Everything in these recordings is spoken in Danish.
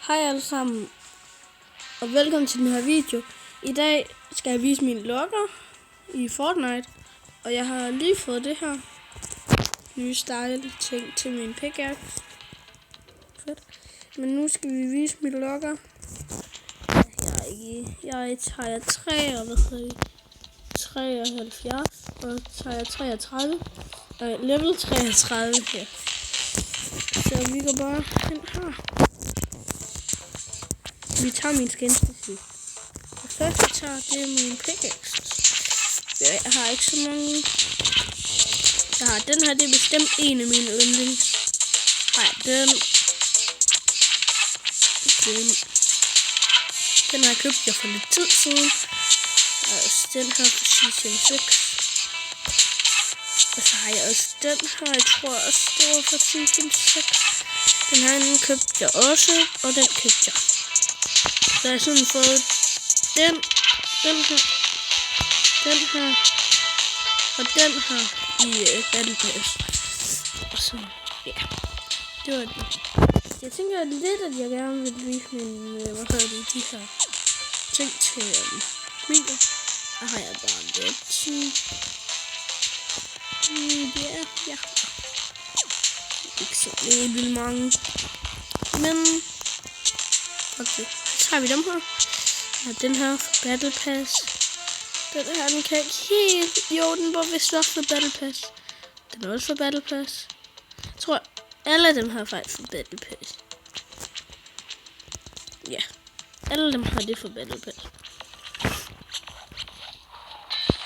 Hej alle sammen, og velkommen til den her video. I dag skal jeg vise mine logger i Fortnite, og jeg har lige fået det her nye style ting til min pickaxe. Fedt. Men nu skal vi vise mine logger. Jeg tager 73 og tager 33 og level 33 her. Så vi går bare hen her. Vi tager min skins til sidst. Det første jeg tager, det er min pickaxe. Jeg har ikke så mange. Jeg har den her, det er bestemt en af mine yndlings. Nej, den har jeg købt jeg for lidt tid siden. Altså den her for Season 6. Og så har jeg også den her, jeg tror også det var for Season 6. Den her købte jeg også, og den købte jeg. Så jeg har sådan fået den her, og den her i Battle Pass. Og så, ja, det var det. Jeg tænker lidt, at jeg gerne vil vise mine, de her ting til video. Der har jeg bare lidt sådan, ja. Ikke så vildt mange, men okay. Så har vi dem her. Ja, den her for Battle Pass. Den her, den kan ikke helt... Jo, den var vist også for Battle Pass. Den er også for Battle Pass. Jeg tror, alle dem her faktisk for Battle Pass. Ja, alle dem har det for Battle Pass.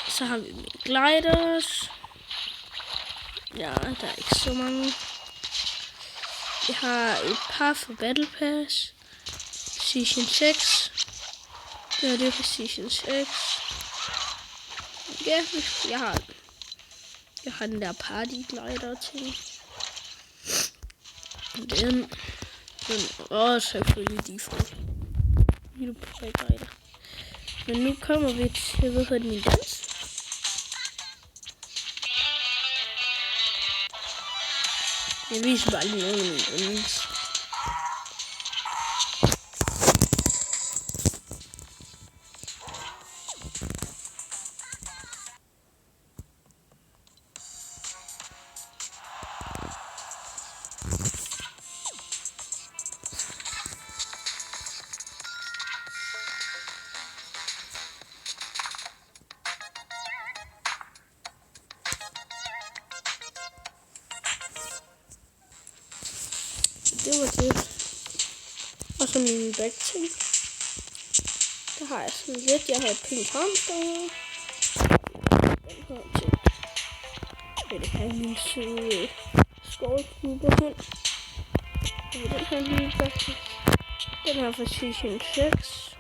Så har vi mine gliders. Ja, der er ikke så mange. Jeg har et par for Battle Pass. Season 6. Det er for Season 6. Ja, jeg har den der party glider ting. Den også selvfølgelig default. Glider. Men nu kommer vi til, min dans. Jeg viser bare lige nogle af mine yndlings. Det var det. Og så mine backting. Der har jeg sådan lidt. Jeg har pink hamster. Den her til. Det her er min søde skovklubberhund. Den her lille backting. Den her for Season 6.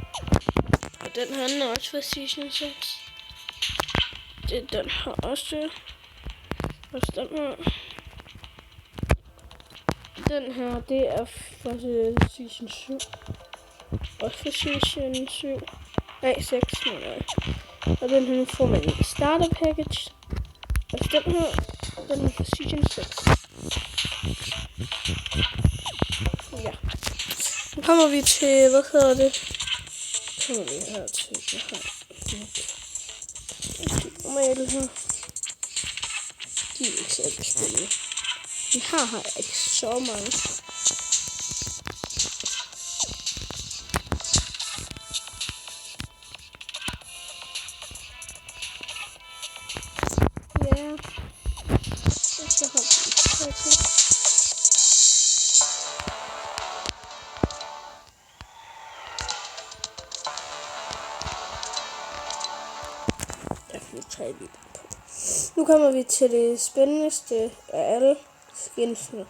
Og den her er også for Season 6. Den her også. Og den her. Den her, det er for Season 7. Også for Season 7. Nej, 6. Nej. Og den her får man i starter package. Og den er for Season 6. Ja. Nu kommer vi til, kommer vi her til, normale her. De er ikke særlig spændende. Her har jeg ikke så mange. Ja. Og så har vi det til. Der kan vi 3 videoer på. Nu kommer vi til det spændendste af alle. Skinsene.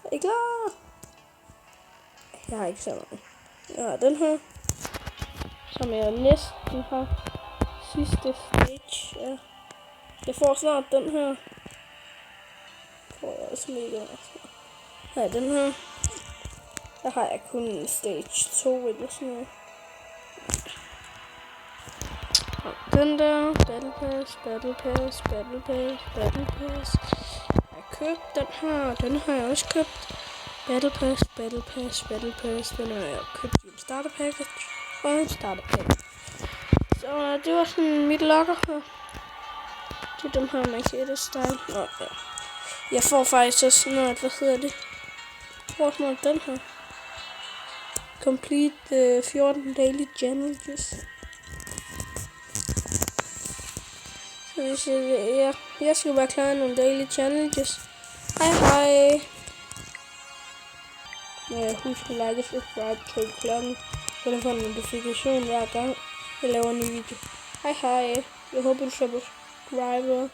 Er I klar? Jeg har ikke så mange. Jeg har den her, som jeg næsten har sidste stage. Ja. Jeg får snart den her. Får jeg også mega. Her er den her. Der har jeg kun stage 2 eller sådan noget. Og den der. Battle Pass. Jeg har købt den her, den har jeg også købt. Battle Pass. Den har jeg købt i en starter package og en starter pack. Så det var sådan mit lokker her. Det er dem her, man kan det style. Nå, ja. Jeg får faktisk så snart, hvad hedder det? Hvor snart den her? Complete 14 daily challenges. Så hvis jeg skal bare klare nogle daily challenges. Hej. Husk at like og subscribe til klokken. Så du får en notifikation hver gang jeg laver en ny video. Hej. Jeg håber du subscriber.